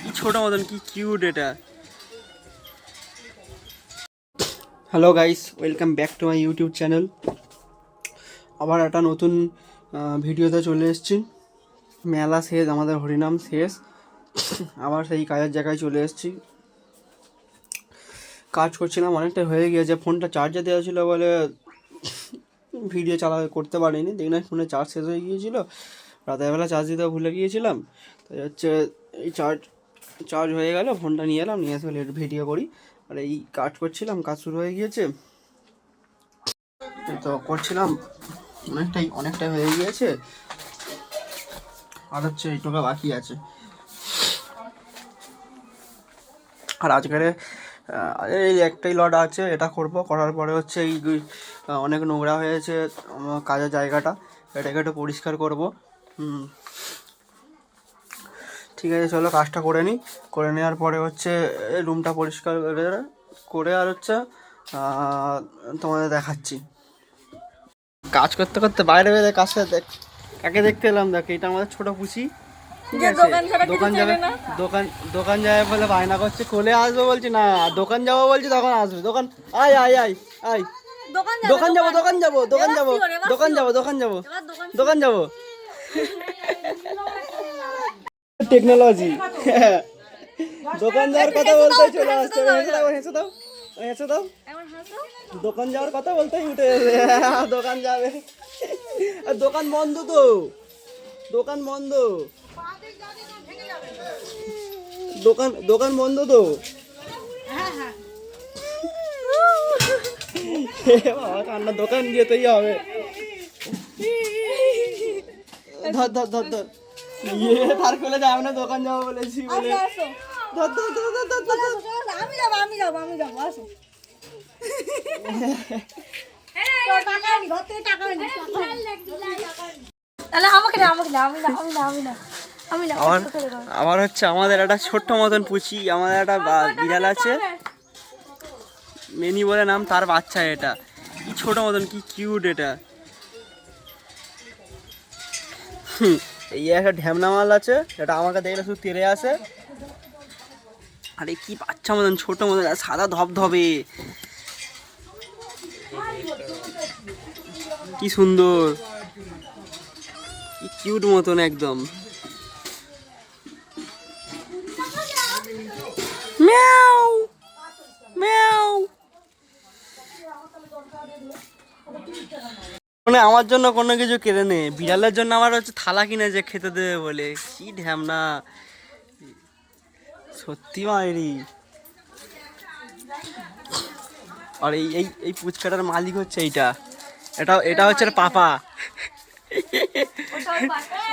কি ছোট মতন, কি কিউট এটা। Hello guys, welcome back to my YouTube channel. আবার একটা নতুন ভিডিওতে চলে এসেছি। মেলা শেষ, আমাদের হরিনাম শেষ, আবার সেই কাজের জায়গায় চলে এসেছি। কাজ করছিলাম, অনেকটা হয়ে গিয়েছে। ফোনটা চার্জে দেওয়া ছিল বলে ভিডিও করতে পারিনি। দেখলাম ফোনে চার্জ শেষ হয়ে গিয়েছিলো, রাতের বেলা চার্জ দিতে ভুলে গিয়েছিলাম। তাই হচ্ছে এই চার্জ হয়ে গেল, ফোনটা নিয়ে এলাম, নিয়ে এসে ভিডিও করি। আর এই কাজ করছিলাম, কাজ শুরু হয়ে গিয়েছে, তো করছিলাম, অনেকটাই হয়ে গিয়েছে। আর হচ্ছে এইটুকু বাকি আছে। আর আজকের এই একটাই লট আছে, এটা করব। করার পরে হচ্ছে এই অনেক নোংরা হয়েছে কাজের জায়গাটা, এটাকে একটু পরিষ্কার করব। ঠিক আছে, চলো কাজটা করে নিই। করে নেওয়ার পরে হচ্ছে রুমটা পরিষ্কার করে আর হচ্ছে তোমাদের দেখাচ্ছি। কাজ করতে করতে বাইরে বেরোয় কাজটা কাকে দেখতে এলাম, দেখ এটা আমাদের ছোট পুষি। ঠিক আছে, দোকান যাবে বলে বায়না করছে, কোলে আসবো বলছি না, দোকান যাবো বলছি, তখন আসবে। দোকান আয় আয় আয় আয়, দোকান যাবো দোকান যাবো দোকান যাবো দোকান যাবো দোকান যাবো দোকান যাবো। টেকনোলজি, দোকান যাওয়ার কথা বলতে চলে আসছে। হেসে দাও হেসে দাও, দোকান যাওয়ার কথা বলতেই উঠে দোকান যাবে। আর দোকান বন্ধ তো, দোকান বন্ধ, দোকান বন্ধ তো। বাবা কান্না, দোকান যেতেই হবে। ধর ধর ধর ধর, তার খুলে যাবে না, দোকান যাবো বলেছি বলে। ধর ধর ধর ধর ধর ধর, আমি যাবো আসো। আবার হচ্ছে আমাদের একটা ছোট্ট মতন পুচি, আমাদের একটা বিড়াল আছে, মেনি বলে নাম, তার বাচ্চা এটা। কি ছোট মতন, কি কিউট এটা। এই একটা ঢ্যামনা মাল আছে, এটা আমাকে দেখলে শুধু তেড়ে আসে। আরে কি বাচ্চা মতন, ছোট মতন, সাদা ধবধবে, কি সুন্দর, কি কিউট মতন একদম। মিয়াও মিয়াও, মানে আমার জন্য কোনো কিছু কেড়ে নে, বিড়ালের জন্য আমার হচ্ছে থালা কিনে যে খেতে দেবে বলে। কি ঢ্যামনা, সত্যি মায়েরি। আর এই এই এই পুচকাটার মালিক হচ্ছে এটা হচ্ছে পাপা,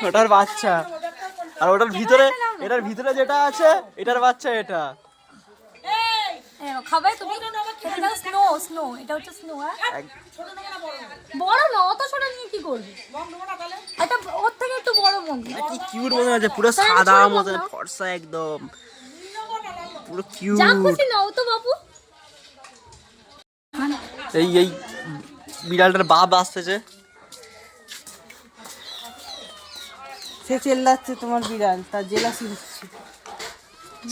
ওটার বাচ্চা। আর এটার ভিতরে যেটা আছে, এটার বাচ্চা এটা। খাবে তুমি? এটা স্নো, স্নো, এটা হচ্ছে স্নো। বড় না, অত ছোট নিয়ে কি করবে? এটা ওর থেকে একটু বড় মঙ্গি। কি কিউট মনে আছে, পুরো সাদা মতন, ফর্সা একদম, পুরো কিউট। যা খুশি নাও তো বাবু। এই এই বিড়ালটার বাপ আসতেছে, সে চেল্লাচ্ছে তোমার বিড়াল, তার জেলাসি হচ্ছে।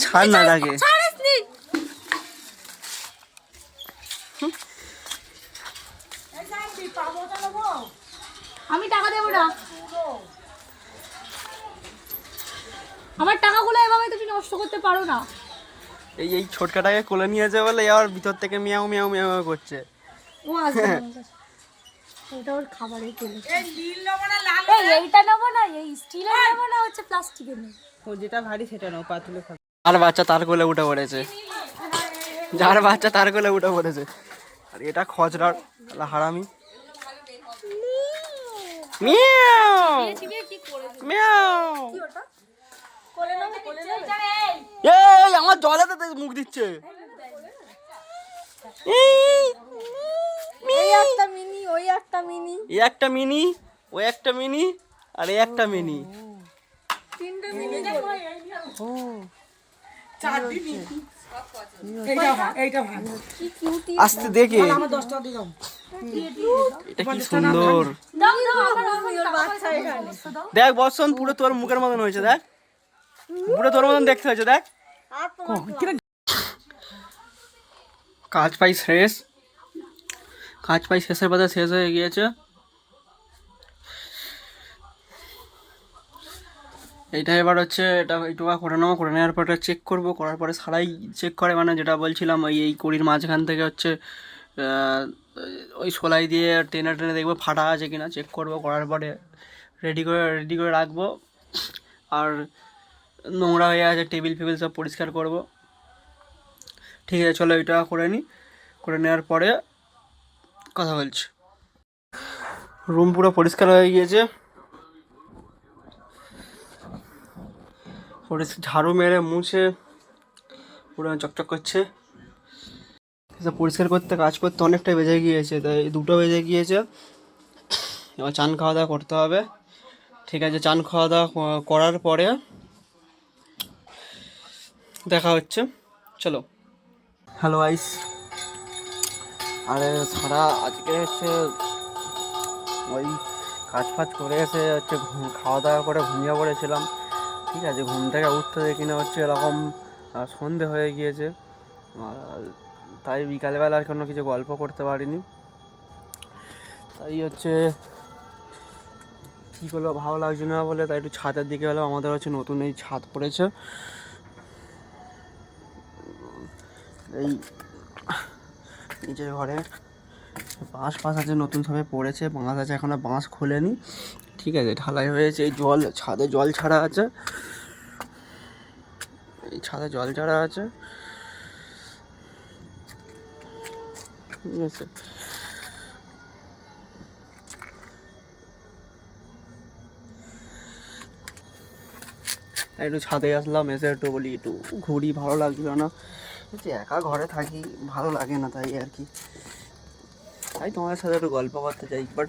ছাড় না তাকে। আমি টাকা দেবো না, আমার টাকাগুলো এভাবে তুমি নষ্ট করতে পারো না। এই এই ছোটকাটাকে কোলে নিয়েছে বলে আবার ভিতর থেকে মিয়াও মিয়াও মিয়াও করছে। ও আসবে না, এটা ওর খাবারের তেল। এই নীল নেবো না, লাল নেবো, এইটা নেবো না, এই স্টিলের নেবো না, হচ্ছে প্লাস্টিকের নেবো। ও যেটা ভারী সেটা নাও, পাতলে খাবে। আর বাচ্চা তার কোলে উঠে পড়েছে, যার বাচ্চা তার কোলে উঠে পড়েছে। আর এটা খজরার হারামি। মিয়াও মিয়াও, এই আমার জলেতে মুখ দিচ্ছে। এই একটা মিনি, ওই একটা মিনি, এই একটা মিনি, ওই একটা মিনি, আর এই একটা মিনি, তিনটে মিনি। ও চারটি মিনি। এইটা ভালো। কি কিউটি। আস্তে দেখে, আমার 10 টাকা দিলাম। এটা কি সুন্দর। দাও দাও, আমার বাচ্চা এখানে। দেখ বর্ষণ, পুরো তোর মুখের মতন হয়েছে, দেখ পুরো তোর মতন দেখতে হয়েছে দেখ। কাজ পাই শেষ, কাজ পাই শেষের পথে শেষ হয়ে গিয়েছে। এইটা এবার হচ্ছে এটা একটু করে নেবো, করে নেওয়ার পরে চেক করবো, করার পরে সারাই চেক করে, মানে যেটা বলছিলাম ওই এই কড়ির মাঝখান থেকে হচ্ছে ওই সেলাই দিয়ে টেনে টেনে দেখবো ফাটা আছে কিনা, চেক করবো, করার পরে রেডি করে রাখবো। আর নোংরা হয়ে আছে টেবিল ফেবিল সব পরিষ্কার করব। ঠিক আছে চলো এটা করে নিই, করে নেওয়ার পরে কথা বলছি। রুম পুরো পরিষ্কার হয়ে গিয়েছে, ঝাড়ু মেরে মুছে পুরো চকচক করছে। পরিষ্কার করতে কাজ করতে অনেকটা বেজে গিয়েছে, তাই 2টো বেজে গিয়েছে। এবার চান খাওয়া দাওয়া করতে হবে। ঠিক আছে, চান খাওয়া দাওয়া করার পরে দেখা হচ্ছে, চলো। হ্যালো আইস, আরে সারা আজকে হচ্ছে ওই কাজ ফাজ করে এসে হচ্ছে খাওয়া দাওয়া করে ঘুমিয়ে পড়েছিলাম। ঠিক আছে, ঘুম থেকে উঠতে দেখি না হচ্ছে এরকম সন্ধে হয়ে গিয়েছে, তাই বিকালবেলা আর কোনো কিছু গল্প করতে পারিনি। তাই হচ্ছে কী করলো ভালো লাগছে না বলে তাই একটু ছাদের দিকে হলো। আমাদের হচ্ছে নতুন এই ছাদ পড়েছে, এই নিজের ঘরে বাঁশ আছে, নতুন সবে পড়েছে, বাঁশ আছে, এখনো বাঁশ খোলেনি। ঠিক আছে, ঢালাই হয়েছে, এই জল ছাদে জল ছাড়া আছে, এই ছাদে জল ছাড়া আছে। ঠিক আছে, একটু ছাদে আসলাম, এসে একটু বলি একটু ঘুরি, ভালো লাগছিল না, একা ঘরে থাকি ভালো লাগে না, তাই আর কি, তাই তোমাদের সাথে একটু গল্প করতে চাই। বাট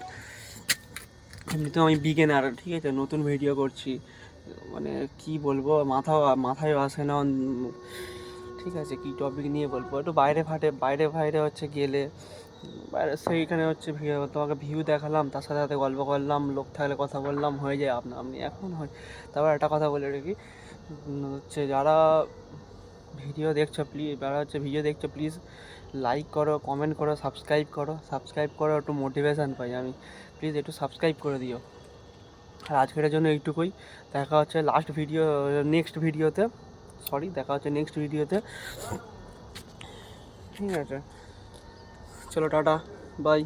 এমনিতে আমি বিগিনার, ঠিক আছে, নতুন ভিডিও করছি, মানে কি বলবো মাথায় আসে না। ঠিক আছে, কী টপিক নিয়ে বলবো, একটু বাইরে হচ্ছে গেলে বাইরে সেইখানে হচ্ছে তোমাকে ভিউ দেখালাম, তার সাথে সাথে গল্প করলাম, লোক থাকলে কথা বললাম, হয়ে যায় আপনি এখন হয়। তারপর একটা কথা বলে রেখি, হচ্ছে যারা ভিডিও দেখছো প্লিজ লাইক করো, কমেন্ট করো, সাবস্ক্রাইব করো, একটু মোটিভেশান পাই আমি, প্লিজ একটু সাবস্ক্রাইব করে দিও। আর আজকের জন্য এইটুকুই, দেখা হচ্ছে নেক্সট ভিডিওতে, ঠিক আছে, চলো টাটা, বাই।